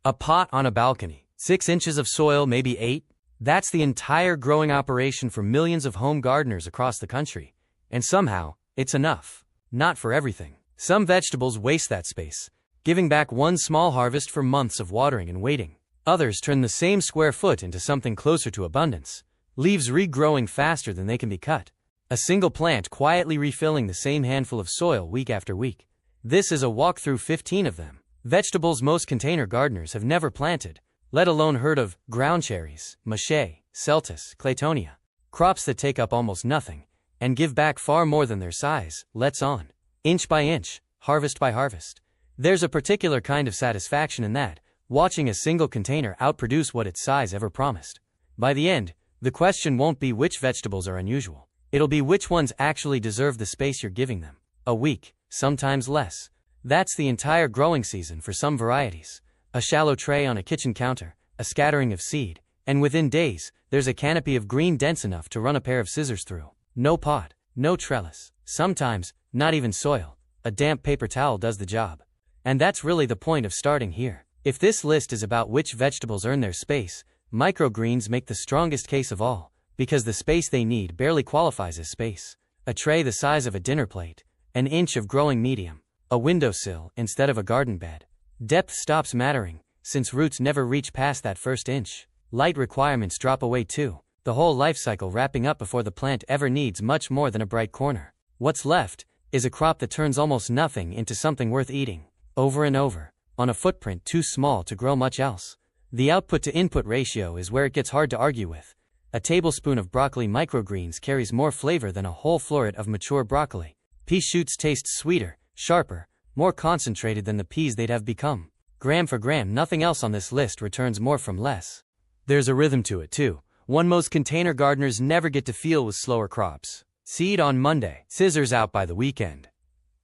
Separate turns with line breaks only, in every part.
A pot on a balcony, 6 inches of soil, maybe 8. That's the entire growing operation for millions of home gardeners across the country. And somehow, it's enough. Not for everything. Some vegetables waste that space, giving back one small harvest for months of watering and waiting. Others turn the same square foot into something closer to abundance. Leaves regrowing faster than they can be cut. A single plant quietly refilling the same handful of soil week after week. This is a walk through 15 of them. Vegetables most container gardeners have never planted, let alone heard of: ground cherries, mache, celtuce, claytonia. Crops that take up almost nothing, and give back far more than their size. Let's on. Inch by inch, harvest by harvest. There's a particular kind of satisfaction in that, watching a single container outproduce what its size ever promised. By the end, the question won't be which vegetables are unusual. It'll be which ones actually deserve the space you're giving them. A week, sometimes less. That's the entire growing season for some varieties. A shallow tray on a kitchen counter, a scattering of seed, and within days, there's a canopy of green dense enough to run a pair of scissors through. No pot, no trellis, sometimes, not even soil. A damp paper towel does the job. And that's really the point of starting here. If this list is about which vegetables earn their space, microgreens make the strongest case of all, because the space they need barely qualifies as space. A tray the size of a dinner plate, an inch of growing medium, a windowsill instead of a garden bed. Depth stops mattering, since roots never reach past that first inch. Light requirements drop away too, the whole life cycle wrapping up before the plant ever needs much more than a bright corner. What's left is a crop that turns almost nothing into something worth eating, over and over, on a footprint too small to grow much else. The output to input ratio is where it gets hard to argue with. A tablespoon of broccoli microgreens carries more flavor than a whole floret of mature broccoli. Pea shoots taste sweeter, sharper, more concentrated than the peas they'd have become. Gram for gram, nothing else on this list returns more from less. There's a rhythm to it too, one most container gardeners never get to feel with slower crops. Seed on Monday, scissors out by the weekend.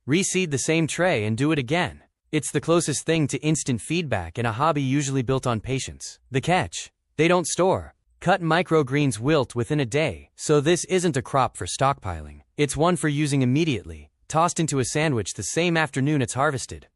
Reseed the same tray and do it again. It's the closest thing to instant feedback in a hobby usually built on patience. The catch: they don't store. Cut microgreens wilt within a day, so this isn't a crop for stockpiling. It's one for using immediately, tossed into a sandwich the same afternoon it's harvested.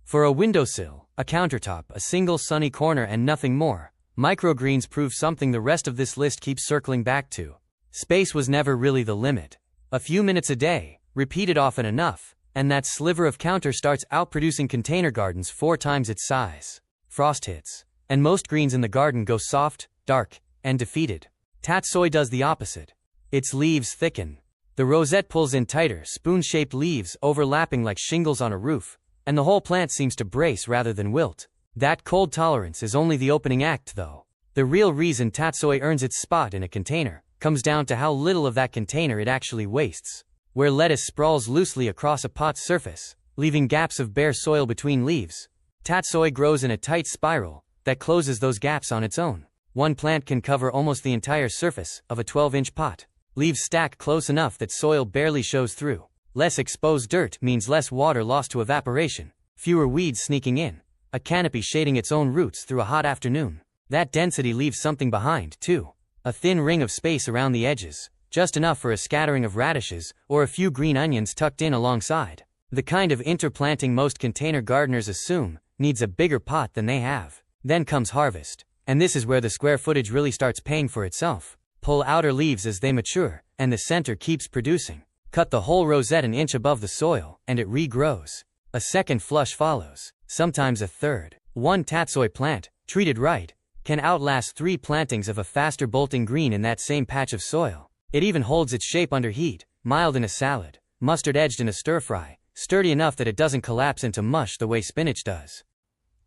For a windowsill, a countertop, a single sunny corner and nothing more, microgreens prove something the rest of this list keeps circling back to. Space was never really the limit. A few minutes a day, repeated often enough, and that sliver of counter starts outproducing container gardens 4 times its size. Frost hits, and most greens in the garden go soft, dark, and defeated. Tatsoi does the opposite. Its leaves thicken. The rosette pulls in tighter, spoon-shaped leaves overlapping like shingles on a roof, and the whole plant seems to brace rather than wilt. That cold tolerance is only the opening act though. The real reason tatsoi earns its spot in a container comes down to how little of that container it actually wastes. Where lettuce sprawls loosely across a pot's surface, leaving gaps of bare soil between leaves, tatsoi grows in a tight spiral that closes those gaps on its own. One plant can cover almost the entire surface of a 12-inch pot. Leaves stack close enough that soil barely shows through. Less exposed dirt means less water lost to evaporation, fewer weeds sneaking in, a canopy shading its own roots through a hot afternoon. That density leaves something behind, too. A thin ring of space around the edges, just enough for a scattering of radishes or a few green onions tucked in alongside. The kind of interplanting most container gardeners assume needs a bigger pot than they have. Then comes harvest, and this is where the square footage really starts paying for itself. Pull outer leaves as they mature, and the center keeps producing. Cut the whole rosette an inch above the soil, and it regrows. A second flush follows, sometimes a third. One tatsoi plant, treated right, can outlast 3 plantings of a faster bolting green in that same patch of soil. It even holds its shape under heat, mild in a salad, mustard-edged in a stir-fry, sturdy enough that it doesn't collapse into mush the way spinach does.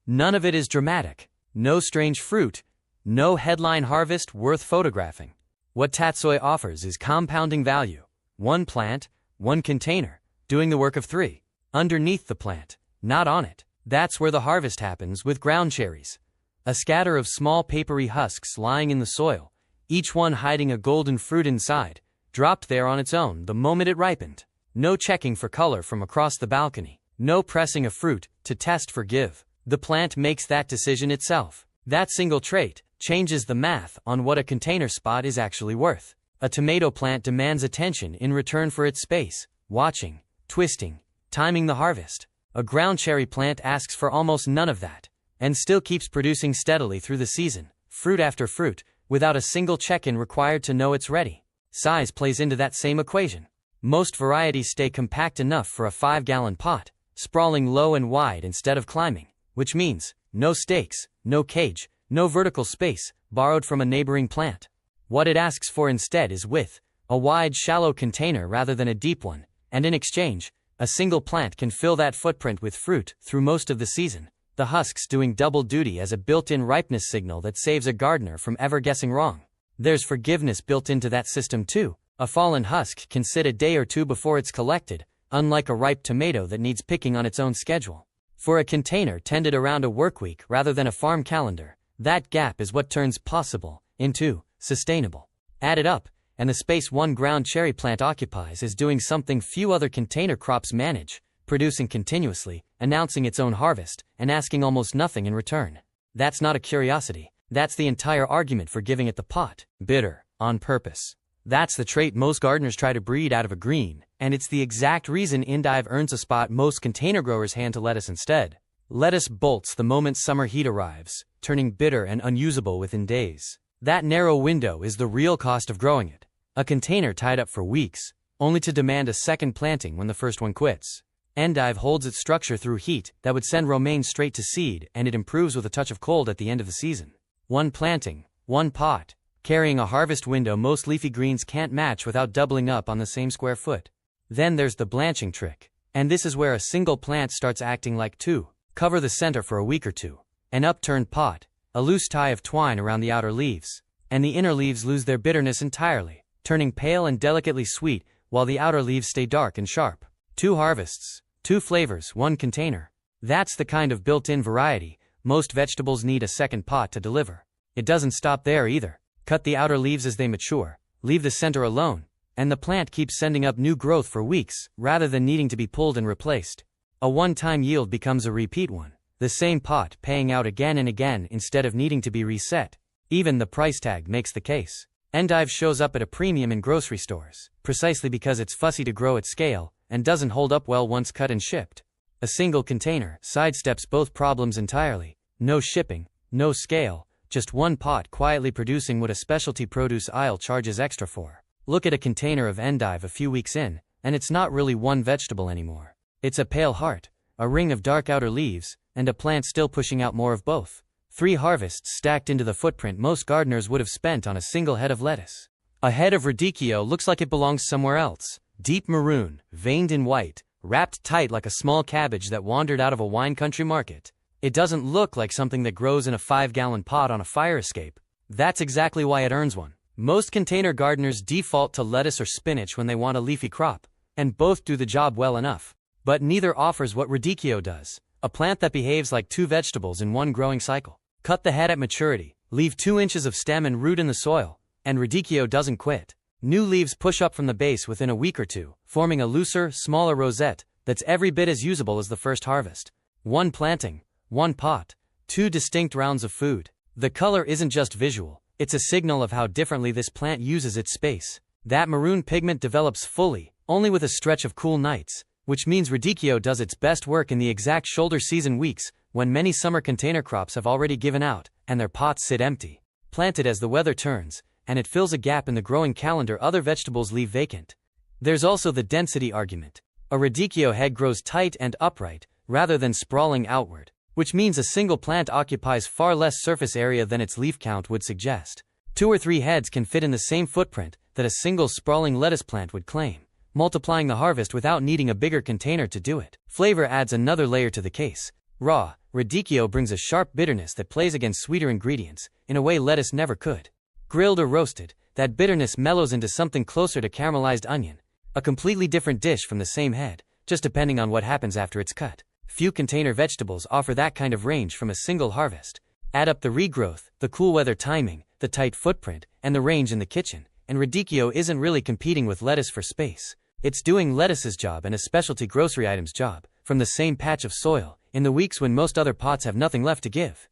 None of it is dramatic. No strange fruit, no headline harvest worth photographing. What tatsoi offers is compounding value. One plant, one container, doing the work of 3. Underneath the plant, not on it. That's where the harvest happens with ground cherries. A scatter of small papery husks lying in the soil, each one hiding a golden fruit inside, dropped there on its own the moment it ripened. No checking for color from across the balcony. No pressing a fruit to test for give. The plant makes that decision itself. That single trait changes the math on what a container spot is actually worth. A tomato plant demands attention in return for its space, watching, twisting, timing the harvest. A ground cherry plant asks for almost none of that. and still keeps producing steadily through the season, fruit after fruit, without a single check-in required to know it's ready. Size plays into that same equation. Most varieties stay compact enough for a 5-gallon pot, sprawling low and wide instead of climbing, which means no stakes, no cage, no vertical space, borrowed from a neighboring plant. What it asks for instead is width, a wide, shallow container rather than a deep one, and in exchange, a single plant can fill that footprint with fruit through most of the season, the husks doing double duty as a built-in ripeness signal that saves a gardener from ever guessing wrong. There's forgiveness built into that system too. A fallen husk can sit a day or two before it's collected, unlike a ripe tomato that needs picking on its own schedule. For a container tended around a workweek rather than a farm calendar, that gap is what turns possible into sustainable. Add it up, and the space one ground cherry plant occupies is doing something few other container crops manage, producing continuously, announcing its own harvest, and asking almost nothing in return. That's not a curiosity. That's the entire argument for giving it the pot. Bitter, on purpose. That's the trait most gardeners try to breed out of a green, and it's the exact reason endive earns a spot most container growers hand to lettuce instead. Lettuce bolts the moment summer heat arrives, turning bitter and unusable within days. That narrow window is the real cost of growing it. A container tied up for weeks, only to demand a second planting when the first one quits. Endive holds its structure through heat that would send romaine straight to seed, and it improves with a touch of cold at the end of the season. One planting, one pot, carrying a harvest window most leafy greens can't match without doubling up on the same square foot. Then there's the blanching trick, and this is where a single plant starts acting like two. Cover the center for a week or two. An upturned pot, a loose tie of twine around the outer leaves, and the inner leaves lose their bitterness entirely, turning pale and delicately sweet, while the outer leaves stay dark and sharp. 2 harvests, 2 flavors, 1 container. That's the kind of built-in variety most vegetables need a second pot to deliver. It doesn't stop there either. Cut the outer leaves as they mature, leave the center alone, and the plant keeps sending up new growth for weeks, rather than needing to be pulled and replaced. A one-time yield becomes a repeat one, the same pot paying out again and again instead of needing to be reset. Even the price tag makes the case. Endive shows up at a premium in grocery stores, precisely because it's fussy to grow at scale, and doesn't hold up well once cut and shipped. A single container sidesteps both problems entirely. No shipping, no scale, just one pot quietly producing what a specialty produce aisle charges extra for. Look at a container of endive a few weeks in, and it's not really one vegetable anymore. It's a pale heart, a ring of dark outer leaves, and a plant still pushing out more of both. 3 harvests stacked into the footprint most gardeners would have spent on a single head of lettuce. A head of radicchio looks like it belongs somewhere else. Deep maroon, veined in white, wrapped tight like a small cabbage that wandered out of a wine country market. It doesn't look like something that grows in a 5-gallon pot on a fire escape. That's exactly why it earns one. Most container gardeners default to lettuce or spinach when they want a leafy crop, and both do the job well enough. But neither offers what radicchio does, a plant that behaves like 2 vegetables in one growing cycle. Cut the head at maturity, leave 2 inches of stem and root in the soil, and radicchio doesn't quit. New leaves push up from the base within a week or two, forming a looser, smaller rosette that's every bit as usable as the first harvest. 1 planting, 1 pot, 2 distinct rounds of food. The color isn't just visual, it's a signal of how differently this plant uses its space. That maroon pigment develops fully, only with a stretch of cool nights, which means radicchio does its best work in the exact shoulder season weeks, when many summer container crops have already given out, and their pots sit empty. Plant it as the weather turns, and it fills a gap in the growing calendar other vegetables leave vacant. There's also the density argument. A radicchio head grows tight and upright, rather than sprawling outward, which means a single plant occupies far less surface area than its leaf count would suggest. 2 or 3 heads can fit in the same footprint that a single sprawling lettuce plant would claim, multiplying the harvest without needing a bigger container to do it. Flavor adds another layer to the case. Raw, radicchio brings a sharp bitterness that plays against sweeter ingredients, in a way lettuce never could. Grilled or roasted, that bitterness mellows into something closer to caramelized onion, a completely different dish from the same head, just depending on what happens after it's cut. Few container vegetables offer that kind of range from a single harvest. Add up the regrowth, the cool weather timing, the tight footprint, and the range in the kitchen, and radicchio isn't really competing with lettuce for space. It's doing lettuce's job and a specialty grocery item's job, from the same patch of soil, in the weeks when most other pots have nothing left to give.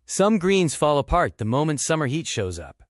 Some greens fall apart the moment summer heat shows up.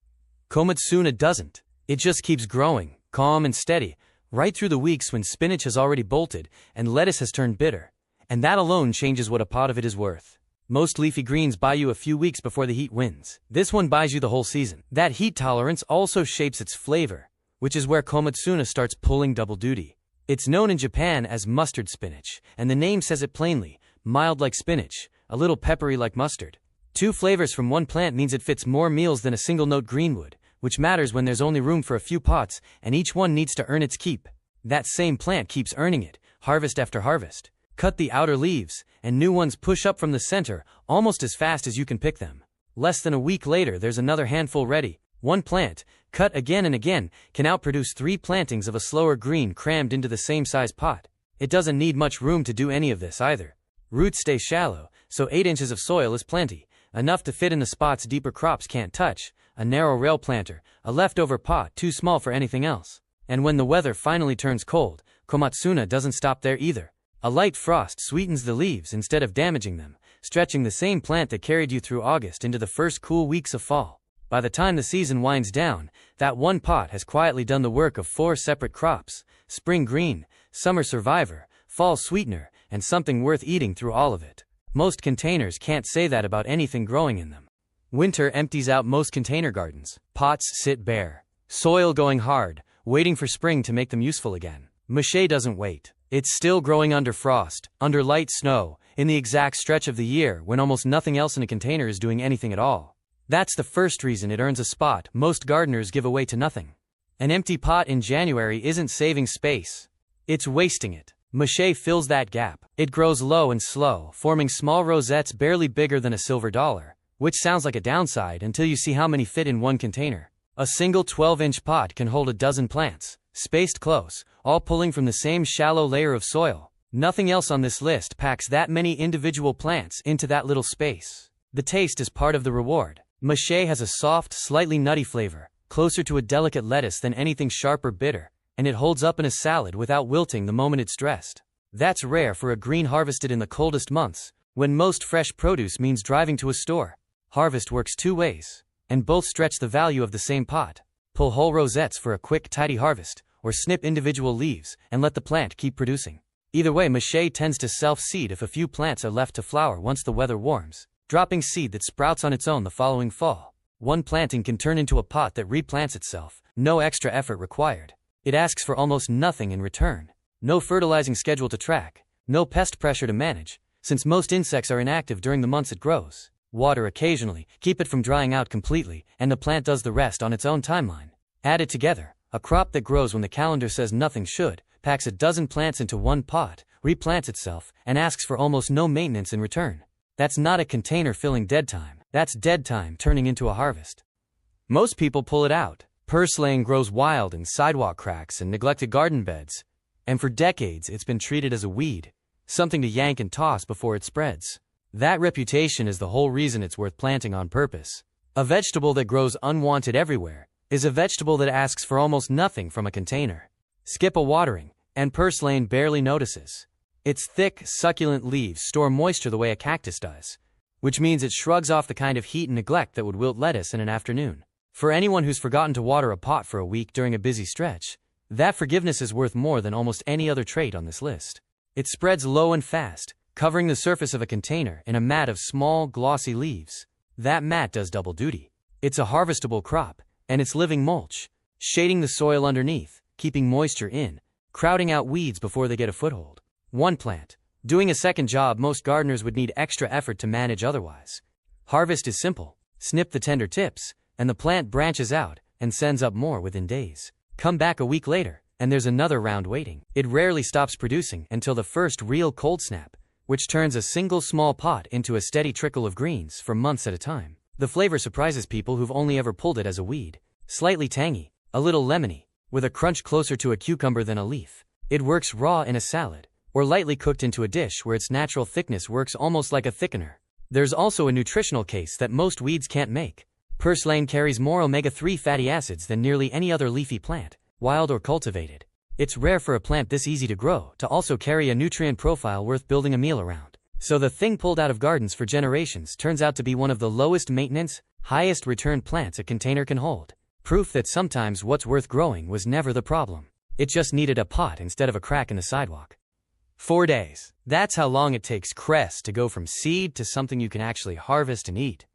Komatsuna doesn't. It just keeps growing, calm and steady, right through the weeks when spinach has already bolted and lettuce has turned bitter. And that alone changes what a pot of it is worth. Most leafy greens buy you a few weeks before the heat wins. This one buys you the whole season. That heat tolerance also shapes its flavor, which is where komatsuna starts pulling double duty. It's known in Japan as mustard spinach, and the name says it plainly, mild like spinach, a little peppery like mustard. 2 flavors from one plant means it fits more meals than a single-note green would, which matters when there's only room for a few pots, and each one needs to earn its keep. That same plant keeps earning it, harvest after harvest. Cut the outer leaves, and new ones push up from the center, almost as fast as you can pick them. Less than a week later there's another handful ready. One plant, cut again and again, can outproduce 3 plantings of a slower green crammed into the same size pot. It doesn't need much room to do any of this either. Roots stay shallow, so 8 inches of soil is plenty, enough to fit in the spots deeper crops can't touch, a narrow rail planter, a leftover pot too small for anything else. And when the weather finally turns cold, komatsuna doesn't stop there either. A light frost sweetens the leaves instead of damaging them, stretching the same plant that carried you through August into the first cool weeks of fall. By the time the season winds down, that one pot has quietly done the work of 4 separate crops: spring green, summer survivor, fall sweetener, and something worth eating through all of it. Most containers can't say that about anything growing in them. Winter empties out most container gardens. Pots sit bare. Soil going hard, waiting for spring to make them useful again. Mache doesn't wait. It's still growing under frost, under light snow, in the exact stretch of the year when almost nothing else in a container is doing anything at all. That's the first reason it earns a spot most gardeners give away to nothing. An empty pot in January isn't saving space. It's wasting it. Mache fills that gap. It grows low and slow, forming small rosettes barely bigger than a silver dollar, which sounds like a downside until you see how many fit in one container. A single 12-inch pot can hold a dozen plants, spaced close, all pulling from the same shallow layer of soil. Nothing else on this list packs that many individual plants into that little space. The taste is part of the reward. Mache has a soft, slightly nutty flavor, closer to a delicate lettuce than anything sharp or bitter, and it holds up in a salad without wilting the moment it's dressed. That's rare for a green harvested in the coldest months, when most fresh produce means driving to a store. Harvest works 2 ways, and both stretch the value of the same pot. Pull whole rosettes for a quick, tidy harvest, or snip individual leaves and let the plant keep producing. Either way, mache tends to self-seed if a few plants are left to flower once the weather warms, dropping seed that sprouts on its own the following fall. One planting can turn into a pot that replants itself, no extra effort required. It asks for almost nothing in return. No fertilizing schedule to track, no pest pressure to manage, since most insects are inactive during the months it grows. Water occasionally, keep it from drying out completely, and the plant does the rest on its own timeline. Add it together, a crop that grows when the calendar says nothing should, packs a dozen plants into one pot, replants itself, and asks for almost no maintenance in return. That's not a container filling dead time, that's dead time turning into a harvest. Most people pull it out. Purslane grows wild in sidewalk cracks and neglected garden beds, and for decades it's been treated as a weed, something to yank and toss before it spreads. That reputation is the whole reason it's worth planting on purpose. A vegetable that grows unwanted everywhere is a vegetable that asks for almost nothing from a container. Skip a watering, and purslane barely notices. Its thick, succulent leaves store moisture the way a cactus does, which means it shrugs off the kind of heat and neglect that would wilt lettuce in an afternoon. For anyone who's forgotten to water a pot for a week during a busy stretch, that forgiveness is worth more than almost any other trait on this list. It spreads low and fast, covering the surface of a container in a mat of small, glossy leaves. That mat does double duty. It's a harvestable crop, and it's living mulch, shading the soil underneath, keeping moisture in, crowding out weeds before they get a foothold. One plant, doing a second job most gardeners would need extra effort to manage otherwise. Harvest is simple. Snip the tender tips, and the plant branches out and sends up more within days. Come back a week later, and there's another round waiting. It rarely stops producing until the first real cold snap, which turns a single small pot into a steady trickle of greens for months at a time. The flavor surprises people who've only ever pulled it as a weed. Slightly tangy, a little lemony, with a crunch closer to a cucumber than a leaf. It works raw in a salad, or lightly cooked into a dish where its natural thickness works almost like a thickener. There's also a nutritional case that most weeds can't make. Purslane carries more omega-3 fatty acids than nearly any other leafy plant, wild or cultivated. It's rare for a plant this easy to grow to also carry a nutrient profile worth building a meal around. So the thing pulled out of gardens for generations turns out to be one of the lowest maintenance, highest return plants a container can hold. Proof that sometimes what's worth growing was never the problem. It just needed a pot instead of a crack in the sidewalk. 4 days. That's how long it takes cress to go from seed to something you can actually harvest and eat.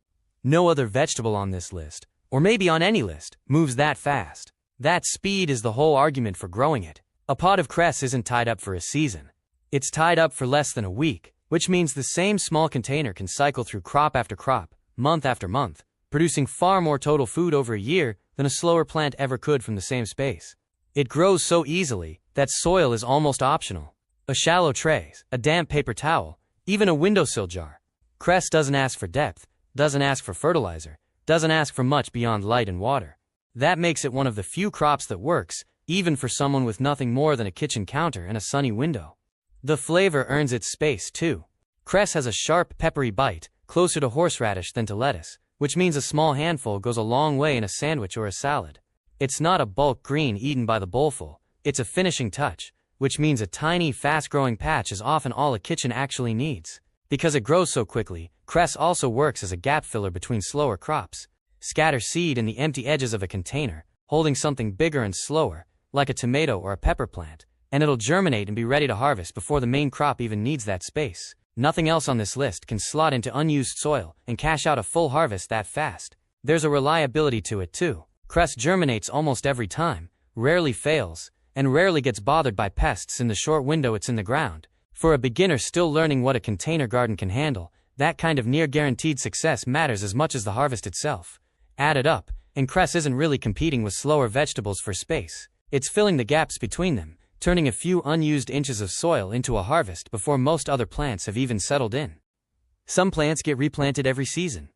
No other vegetable on this list, or maybe on any list, moves that fast. That speed is the whole argument for growing it. A pod of cress isn't tied up for a season. It's tied up for less than a week, which means the same small container can cycle through crop after crop, month after month, producing far more total food over a year than a slower plant ever could from the same space. It grows so easily that soil is almost optional. A shallow tray, a damp paper towel, even a windowsill jar. Cress doesn't ask for depth, doesn't ask for fertilizer, doesn't ask for much beyond light and water. That makes it one of the few crops that works, even for someone with nothing more than a kitchen counter and a sunny window. The flavor earns its space, too. Cress has a sharp, peppery bite, closer to horseradish than to lettuce, which means a small handful goes a long way in a sandwich or a salad. It's not a bulk green eaten by the bowlful, it's a finishing touch, which means a tiny, fast-growing patch is often all a kitchen actually needs. Because it grows so quickly, cress also works as a gap filler between slower crops. Scatter seed in the empty edges of a container, holding something bigger and slower, like a tomato or a pepper plant, and it'll germinate and be ready to harvest before the main crop even needs that space. Nothing else on this list can slot into unused soil and cash out a full harvest that fast. There's a reliability to it too. Cress germinates almost every time, rarely fails, and rarely gets bothered by pests in the short window it's in the ground. For a beginner still learning what a container garden can handle, that kind of near-guaranteed success matters as much as the harvest itself. Add it up, and cress isn't really competing with slower vegetables for space. It's filling the gaps between them, turning a few unused inches of soil into a harvest before most other plants have even settled in. Some plants get replanted every season.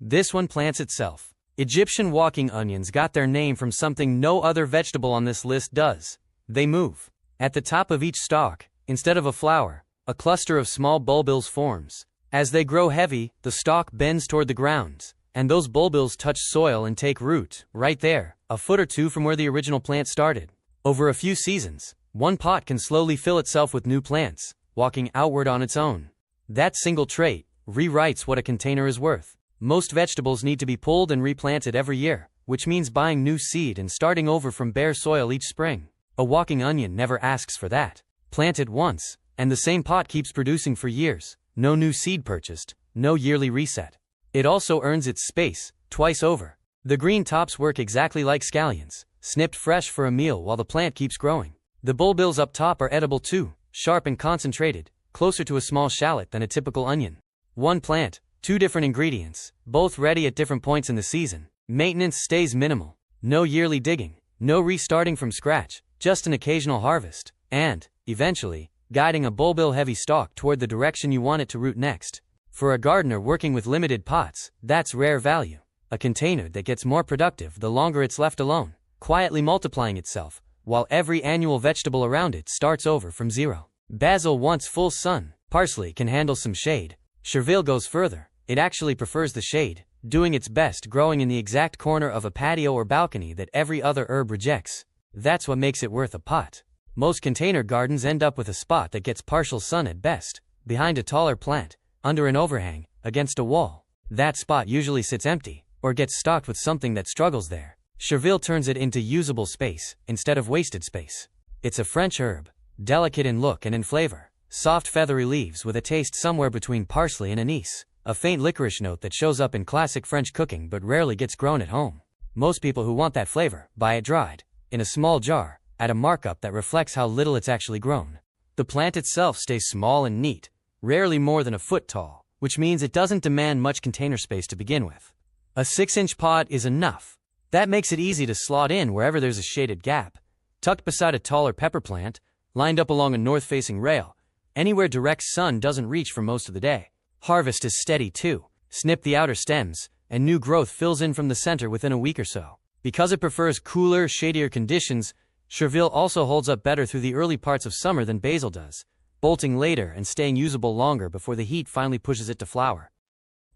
This one plants itself. Egyptian walking onions got their name from something no other vegetable on this list does. They move. At the top of each stalk, instead of a flower, a cluster of small bulbils forms. As they grow heavy, the stalk bends toward the ground, and those bulbils touch soil and take root, right there, a foot or two from where the original plant started. Over a few seasons, one pot can slowly fill itself with new plants, walking outward on its own. That single trait rewrites what a container is worth. Most vegetables need to be pulled and replanted every year, which means buying new seed and starting over from bare soil each spring. A walking onion never asks for that. Plant it once, and the same pot keeps producing for years. No new seed purchased, no yearly reset. It also earns its space, twice over. The green tops work exactly like scallions, snipped fresh for a meal while the plant keeps growing. The bulbils up top are edible too, sharp and concentrated, closer to a small shallot than a typical onion. One plant, two different ingredients, both ready at different points in the season. Maintenance stays minimal. No yearly digging, no restarting from scratch, just an occasional harvest, and, eventually, guiding a bulbil-heavy stalk toward the direction you want it to root next. For a gardener working with limited pots, that's rare value. A container that gets more productive the longer it's left alone, quietly multiplying itself, while every annual vegetable around it starts over from zero. Basil wants full sun. Parsley can handle some shade. Chervil goes further. It actually prefers the shade, doing its best growing in the exact corner of a patio or balcony that every other herb rejects. That's what makes it worth a pot. Most container gardens end up with a spot that gets partial sun at best, behind a taller plant, under an overhang, against a wall. That spot usually sits empty, or gets stocked with something that struggles there. Chervil turns it into usable space, instead of wasted space. It's a French herb, delicate in look and in flavor. Soft feathery leaves with a taste somewhere between parsley and anise. A faint licorice note that shows up in classic French cooking but rarely gets grown at home. Most people who want that flavor buy it dried, in a small jar, at a markup that reflects how little it's actually grown. The plant itself stays small and neat, rarely more than a foot tall, which means it doesn't demand much container space to begin with. A 6-inch pot is enough. That makes it easy to slot in wherever there's a shaded gap, tucked beside a taller pepper plant, lined up along a north-facing rail, anywhere direct sun doesn't reach for most of the day. Harvest is steady too. Snip the outer stems, and new growth fills in from the center within a week or so. Because it prefers cooler, shadier conditions, Chervil also holds up better through the early parts of summer than basil does, bolting later and staying usable longer before the heat finally pushes it to flower.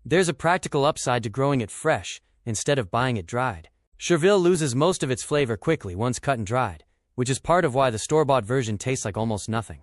There's a practical upside to growing it fresh, instead of buying it dried. Chervil loses most of its flavor quickly once cut and dried, which is part of why the store-bought version tastes like almost nothing.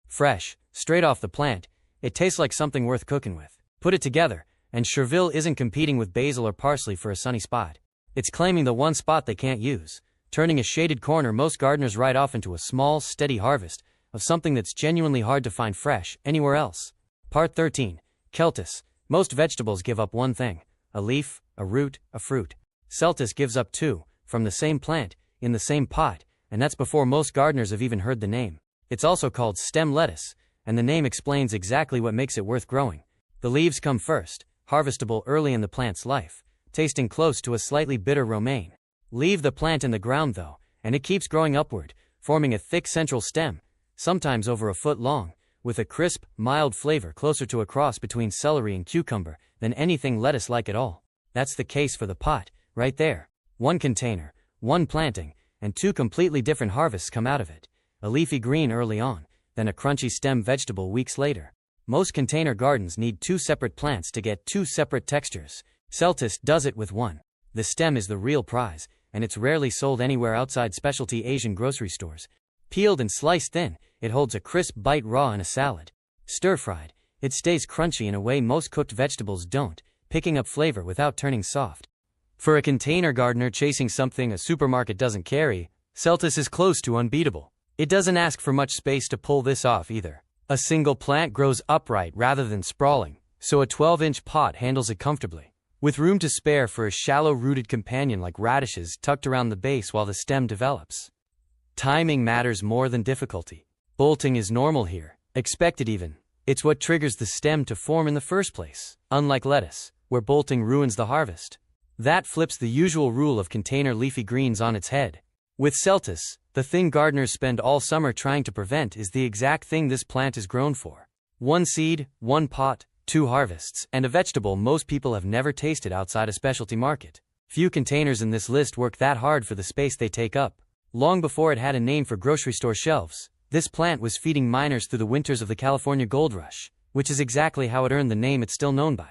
Fresh, straight off the plant, it tastes like something worth cooking with. Put it together, and Chervil isn't competing with basil or parsley for a sunny spot. It's claiming the one spot they can't use, turning a shaded corner most gardeners write off into a small, steady harvest of something that's genuinely hard to find fresh anywhere else. Part 13. Celtuce. Most vegetables give up one thing: a leaf, a root, a fruit. Celtuce gives up two, from the same plant, in the same pot, and that's before most gardeners have even heard the name. It's also called stem lettuce, and the name explains exactly what makes it worth growing. The leaves come first, harvestable early in the plant's life, tasting close to a slightly bitter romaine. Leave the plant in the ground though, and it keeps growing upward, forming a thick central stem, sometimes over a foot long, with a crisp, mild flavor closer to a cross between celery and cucumber than anything lettuce-like at all. That's the case for the pot, right there. One container, one planting, and two completely different harvests come out of it. A leafy green early on, then a crunchy stem vegetable weeks later. Most container gardens need two separate plants to get two separate textures. Celtuce does it with one. The stem is the real prize, and it's rarely sold anywhere outside specialty Asian grocery stores. Peeled and sliced thin, it holds a crisp bite raw in a salad. Stir-fried, it stays crunchy in a way most cooked vegetables don't, picking up flavor without turning soft. For a container gardener chasing something a supermarket doesn't carry, Celtuce is close to unbeatable. It doesn't ask for much space to pull this off either. A single plant grows upright rather than sprawling, so a 12-inch pot handles it comfortably, with room to spare for a shallow-rooted companion like radishes tucked around the base while the stem develops. Timing matters more than difficulty. Bolting is normal here, expected even. It's what triggers the stem to form in the first place, unlike lettuce, where bolting ruins the harvest. That flips the usual rule of container leafy greens on its head. With Celtuce, the thing gardeners spend all summer trying to prevent is the exact thing this plant is grown for. One seed, one pot, two harvests, and a vegetable most people have never tasted outside a specialty market. Few containers in this list work that hard for the space they take up. Long before it had a name for grocery store shelves, this plant was feeding miners through the winters of the California gold rush, which is exactly how it earned the name it's still known by.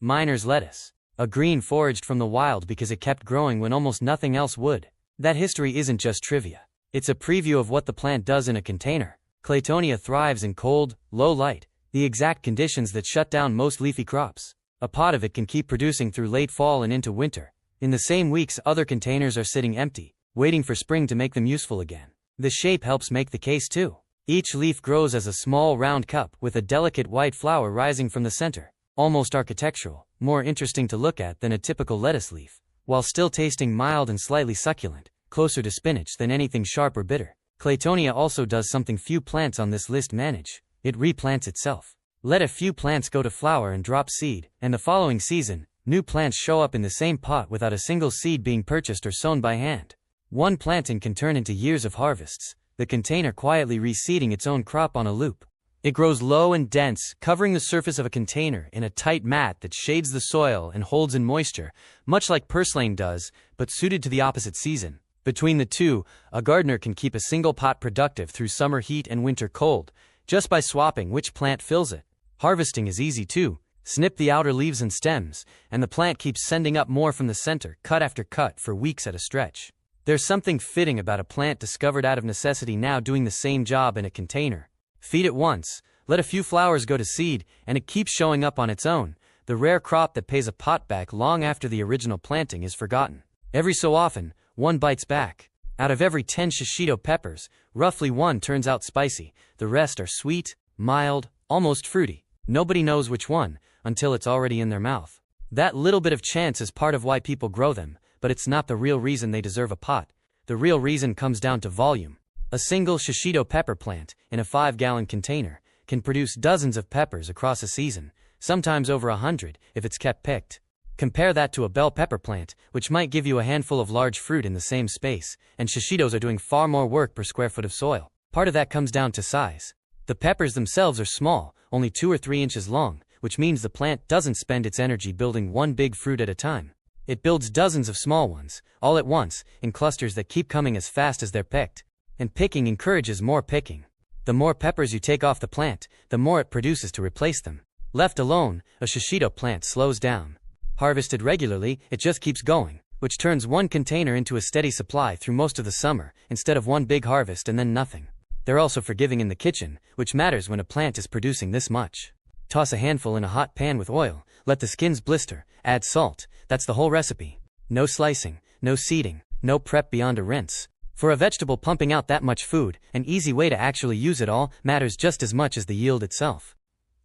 Miner's lettuce. A green foraged from the wild because it kept growing when almost nothing else would. That history isn't just trivia. It's a preview of what the plant does in a container. Claytonia thrives in cold, low light, the exact conditions that shut down most leafy crops. A pot of it can keep producing through late fall and into winter. In the same weeks other containers are sitting empty, waiting for spring to make them useful again. The shape helps make the case too. Each leaf grows as a small round cup with a delicate white flower rising from the center. Almost architectural, more interesting to look at than a typical lettuce leaf, while still tasting mild and slightly succulent, closer to spinach than anything sharp or bitter. Claytonia also does something few plants on this list manage. It replants itself. Let a few plants go to flower and drop seed, and the following season, new plants show up in the same pot without a single seed being purchased or sown by hand. One planting can turn into years of harvests, the container quietly reseeding its own crop on a loop. It grows low and dense, covering the surface of a container in a tight mat that shades the soil and holds in moisture, much like purslane does, but suited to the opposite season. Between the two, a gardener can keep a single pot productive through summer heat and winter cold, just by swapping which plant fills it. Harvesting is easy too. Snip the outer leaves and stems, and the plant keeps sending up more from the center, cut after cut, for weeks at a stretch. There's something fitting about a plant discovered out of necessity now doing the same job in a container. Feed it once, let a few flowers go to seed, and it keeps showing up on its own, the rare crop that pays a pot back long after the original planting is forgotten. Every so often, one bites back. Out of every 10 shishito peppers, roughly one turns out spicy, the rest are sweet, mild, almost fruity. Nobody knows which one, until it's already in their mouth. That little bit of chance is part of why people grow them, but it's not the real reason they deserve a pot. The real reason comes down to volume. A single shishito pepper plant, in a 5-gallon container, can produce dozens of peppers across a season, sometimes over 100 if it's kept picked. Compare that to a bell pepper plant, which might give you a handful of large fruit in the same space, and shishitos are doing far more work per square foot of soil. Part of that comes down to size. The peppers themselves are small, only 2 or 3 inches long, which means the plant doesn't spend its energy building one big fruit at a time. It builds dozens of small ones, all at once, in clusters that keep coming as fast as they're picked. And picking encourages more picking. The more peppers you take off the plant, the more it produces to replace them. Left alone, a shishito plant slows down. Harvested regularly, it just keeps going, which turns one container into a steady supply through most of the summer, instead of one big harvest and then nothing. They're also forgiving in the kitchen, which matters when a plant is producing this much. Toss a handful in a hot pan with oil, let the skins blister, add salt, that's the whole recipe. No slicing, no seeding, no prep beyond a rinse. For a vegetable pumping out that much food, an easy way to actually use it all matters just as much as the yield itself.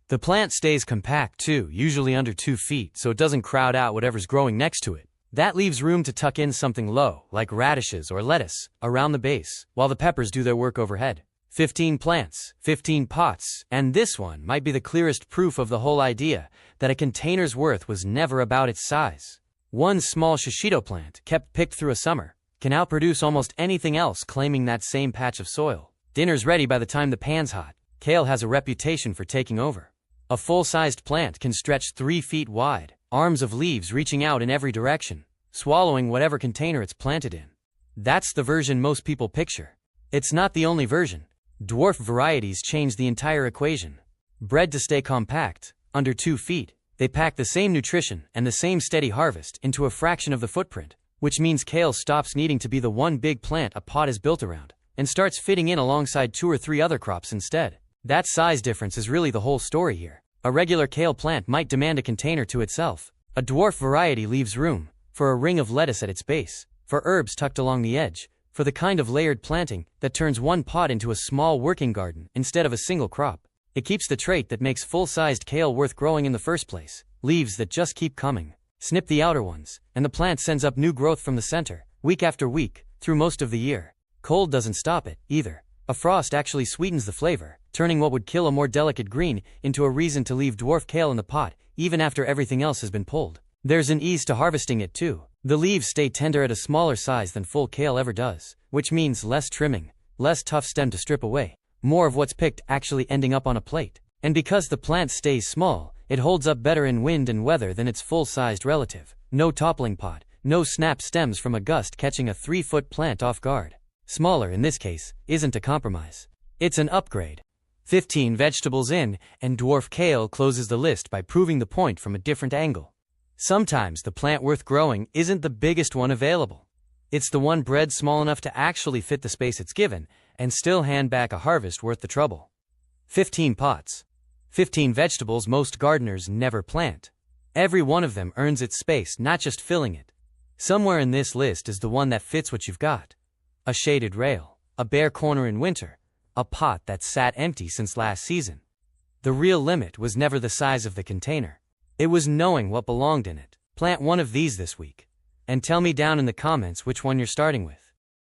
The plant stays compact too, usually under 2 feet, so it doesn't crowd out whatever's growing next to it. That leaves room to tuck in something low, like radishes or lettuce, around the base, while the peppers do their work overhead. 15 plants, 15 pots, and this one might be the clearest proof of the whole idea that a container's worth was never about its size. One small shishito plant, kept picked through a summer, can outproduce almost anything else claiming that same patch of soil. Dinner's ready by the time the pan's hot. Kale has a reputation for taking over. A full-sized plant can stretch 3 feet wide, arms of leaves reaching out in every direction, swallowing whatever container it's planted in. That's the version most people picture. It's not the only version. Dwarf varieties change the entire equation. Bred to stay compact, under 2 feet, they pack the same nutrition and the same steady harvest into a fraction of the footprint, which means kale stops needing to be the one big plant a pot is built around, and starts fitting in alongside 2 or 3 other crops instead. That size difference is really the whole story here. A regular kale plant might demand a container to itself. A dwarf variety leaves room for a ring of lettuce at its base, for herbs tucked along the edge, for the kind of layered planting that turns one pot into a small working garden instead of a single crop. It keeps the trait that makes full-sized kale worth growing in the first place, leaves that just keep coming. Snip the outer ones, and the plant sends up new growth from the center, week after week, through most of the year. Cold doesn't stop it, either. A frost actually sweetens the flavor, turning what would kill a more delicate green into a reason to leave dwarf kale in the pot, even after everything else has been pulled. There's an ease to harvesting it too. The leaves stay tender at a smaller size than full kale ever does, which means less trimming, less tough stem to strip away, more of what's picked actually ending up on a plate. And because the plant stays small, it holds up better in wind and weather than its full-sized relative. No toppling pot, no snap stems from a gust catching a 3-foot plant off guard. Smaller, in this case, isn't a compromise. It's an upgrade. 15 vegetables in, and dwarf kale closes the list by proving the point from a different angle. Sometimes the plant worth growing isn't the biggest one available. It's the one bred small enough to actually fit the space it's given, and still hand back a harvest worth the trouble. 15 pots. 15 vegetables most gardeners never plant. Every one of them earns its space, not just filling it. Somewhere in this list is the one that fits what you've got. A shaded rail, a bare corner in winter, a pot that sat empty since last season. The real limit was never the size of the container. It was knowing what belonged in it. Plant one of these this week, and tell me down in the comments which one you're starting with.